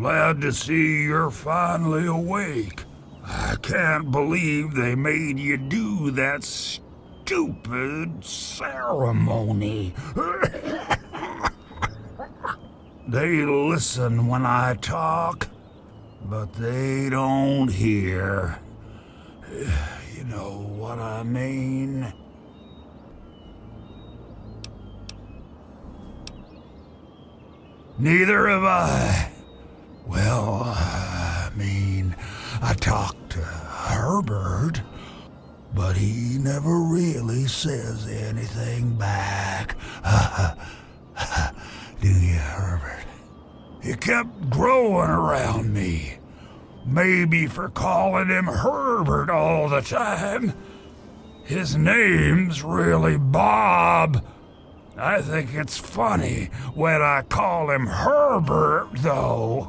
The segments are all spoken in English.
Glad to see you're finally awake. I can't believe they made you do that stupid ceremony. They listen when I talk, but they don't hear. You know what I mean? Neither have I. Well, I talked to Herbert, but he never really says anything back. Do you, Herbert? He kept growing around me. Maybe for calling him Herbert all the time. His name's really Bob. I think it's funny when I call him Herbert, though.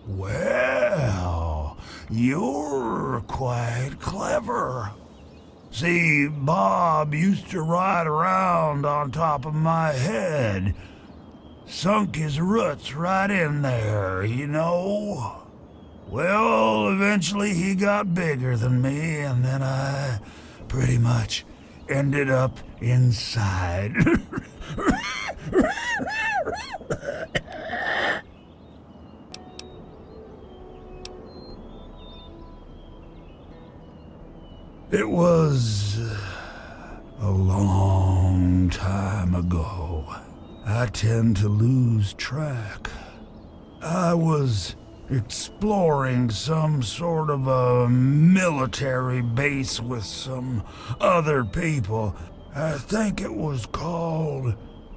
Well, you're quite clever. See, Bob used to ride around on top of my head. Sunk his roots right in there, you know? Well, eventually he got bigger than me, and then I pretty much ended up inside. It was a long time ago. I tend to lose track. I was exploring some sort of a military base with some other people. I think it was called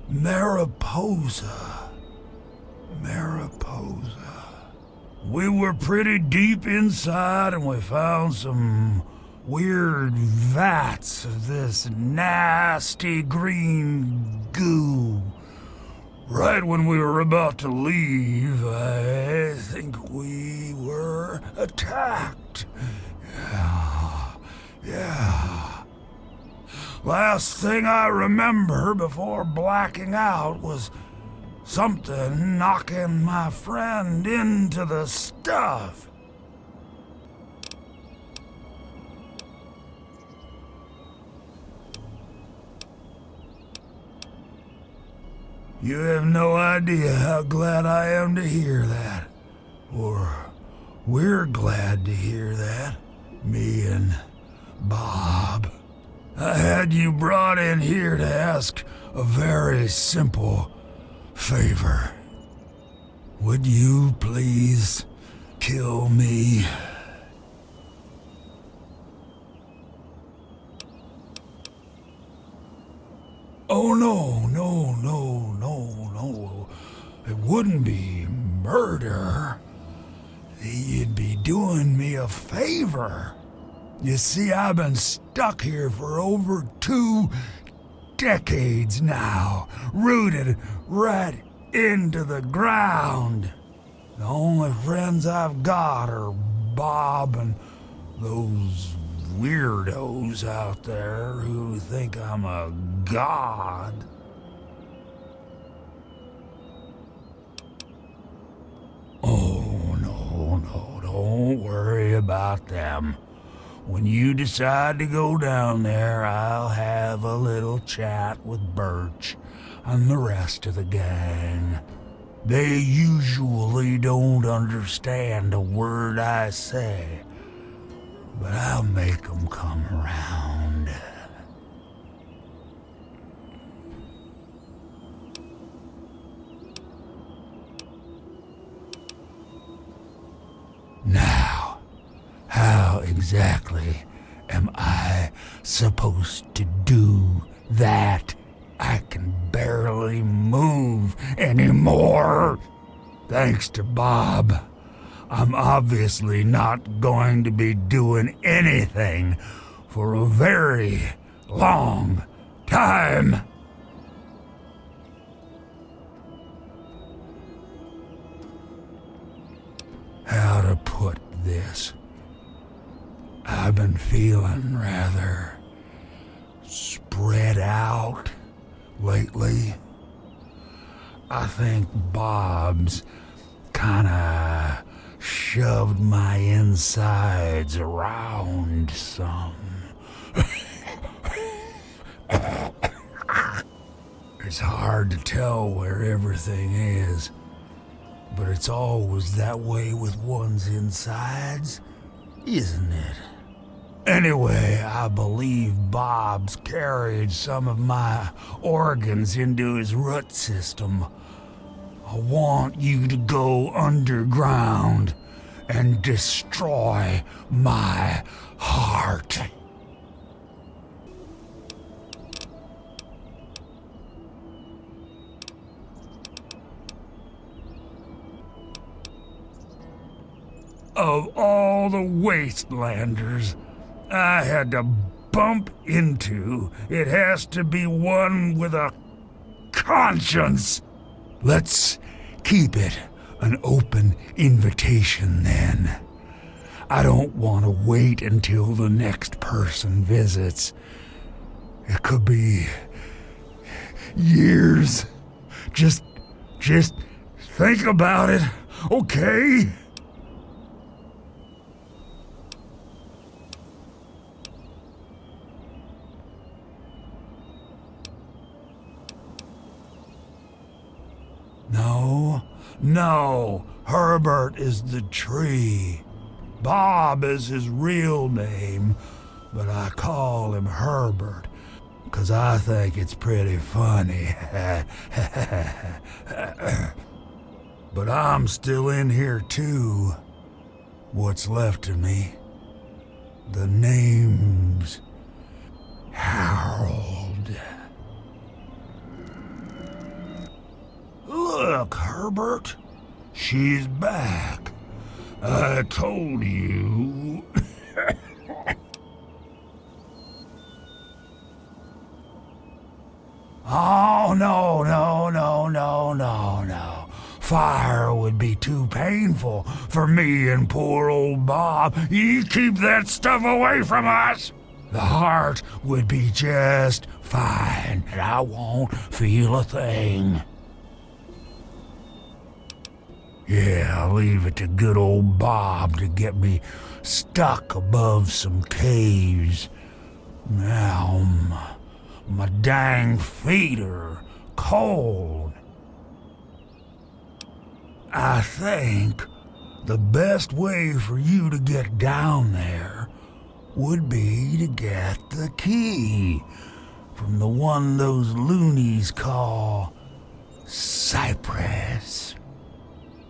Mariposa. We were pretty deep inside and we found some weird vats of this nasty green goo. Right when we were about to leave, I think we were attacked. Yeah. Last thing I remember before blacking out was something knocking my friend into the stuff. You have no idea how glad I am to hear that. Or we're glad to hear that. Me and Bob. I had you brought in here to ask a very simple favor. Would you please kill me? Oh, no. It wouldn't be murder. You'd be doing me a favor. You see, I've been stuck here for over 2 decades now, rooted right into the ground. The only friends I've got are Bob and those weirdos out there who think I'm a god. Oh, no, don't worry about them. When you decide to go down there, I'll have a little chat with Birch and the rest of the gang. They usually don't understand a word I say, but I'll make them come around. Now, how exactly am I supposed to do that? I can barely move anymore. Thanks to Bob, I'm obviously not going to be doing anything for a very long time. How to put this? I've been feeling rather spread out lately. I think Bob's kinda shoved my insides around some. It's hard to tell where everything is, but it's always that way with one's insides, isn't it? Anyway, I believe Bob's carried some of my organs into his root system. I want you to go underground and destroy my heart. Of all the wastelanders I had to bump into, it has to be one with a conscience. Let's keep it an open invitation then. I don't want to wait until the next person visits. It could be years. Just think about it, okay? No, Herbert is the tree. Bob is his real name, but I call him Herbert, 'cause I think it's pretty funny. But I'm still in here too. What's left of me? The name's Harold. Look, Herbert, she's back. I told you. Oh, no. Fire would be too painful for me and poor old Bob. You keep that stuff away from us. The heart would be just fine, and I won't feel a thing. Yeah, I'll leave it to good old Bob to get me stuck above some caves. Now, my dang feet are cold. I think the best way for you to get down there would be to get the key from the one those loonies call Cypress.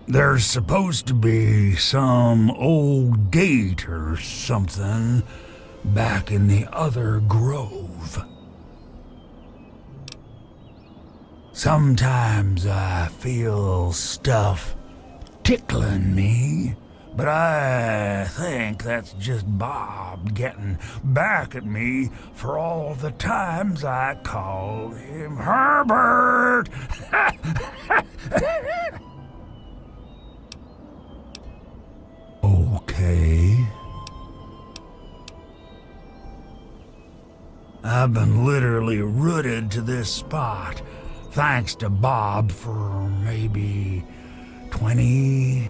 There's supposed to be some old gate or something back in the other grove. Sometimes I feel stuff tickling me, but I think that's just Bob getting back at me for all the times I called him Herbert. Okay. I've been literally rooted to this spot, thanks to Bob, for maybe 20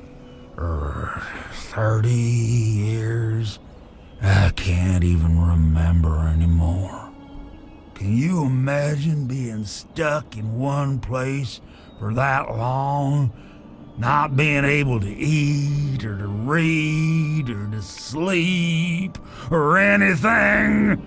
or 30 years. I can't even remember anymore. Can you imagine being stuck in one place for that long? Not being able to eat, or to read, or to sleep, or anything.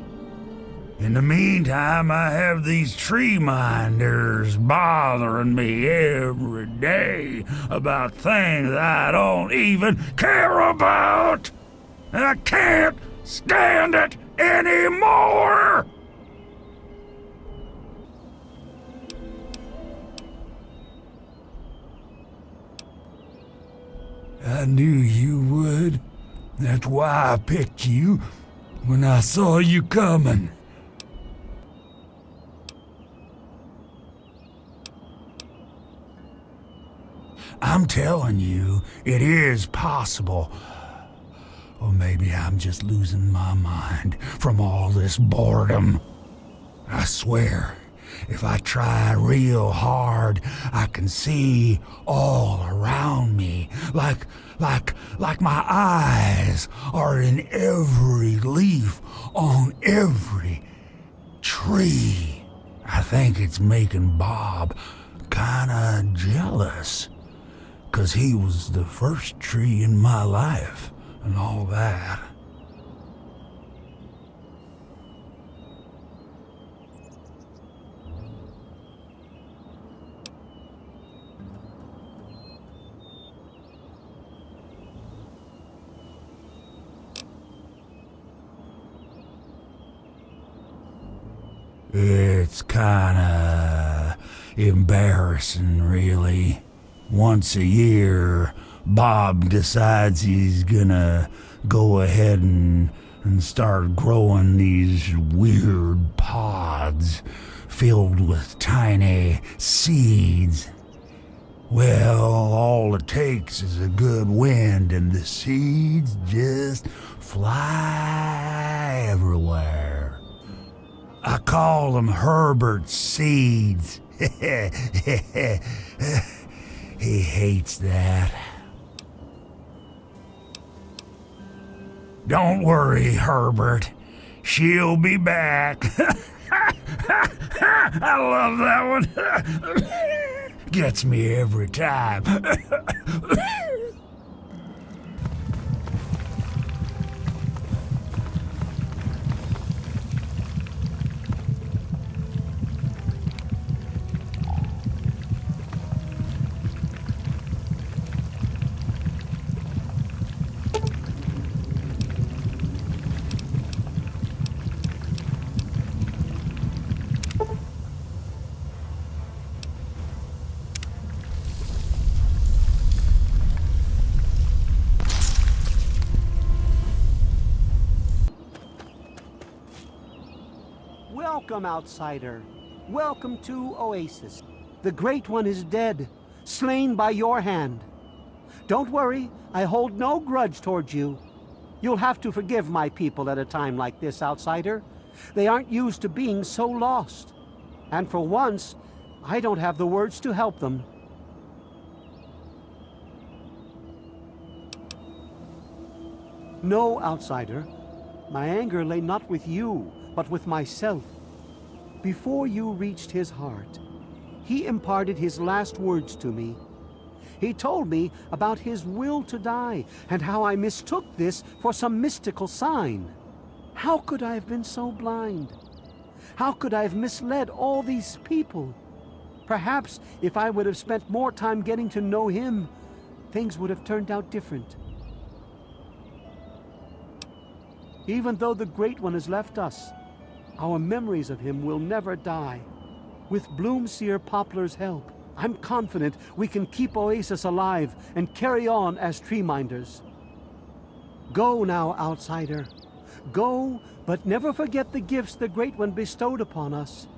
In the meantime, I have these tree minders bothering me every day about things I don't even care about. And I can't stand it anymore! I knew you would. That's why I picked you when I saw you coming. I'm telling you, it is possible. Or maybe I'm just losing my mind from all this boredom. I swear, if I try real hard, I can see all around me, like my eyes are in every leaf on every tree. I think it's making Bob kinda jealous, 'cause he was the first tree in my life and all that. It's kinda embarrassing, really. Once a year, Bob decides he's gonna go ahead and start growing these weird pods filled with tiny seeds. Well, all it takes is a good wind and the seeds just fly everywhere. I call them Herbert's seeds. He hates that. Don't worry, Herbert. She'll be back. I love that one. Gets me every time. Welcome, outsider. Welcome to Oasis. The Great One is dead, slain by your hand. Don't worry, I hold no grudge towards you. You'll have to forgive my people at a time like this, outsider. They aren't used to being so lost. And for once, I don't have the words to help them. No, outsider. My anger lay not with you, but with myself. Before you reached his heart, he imparted his last words to me. He told me about his will to die, and how I mistook this for some mystical sign. How could I have been so blind? How could I have misled all these people? Perhaps if I would have spent more time getting to know him, things would have turned out different. Even though the Great One has left us, our memories of him will never die. With Bloomseer Poplar's help, I'm confident we can keep Oasis alive and carry on as tree minders. Go now, outsider. Go, but never forget the gifts the Great One bestowed upon us.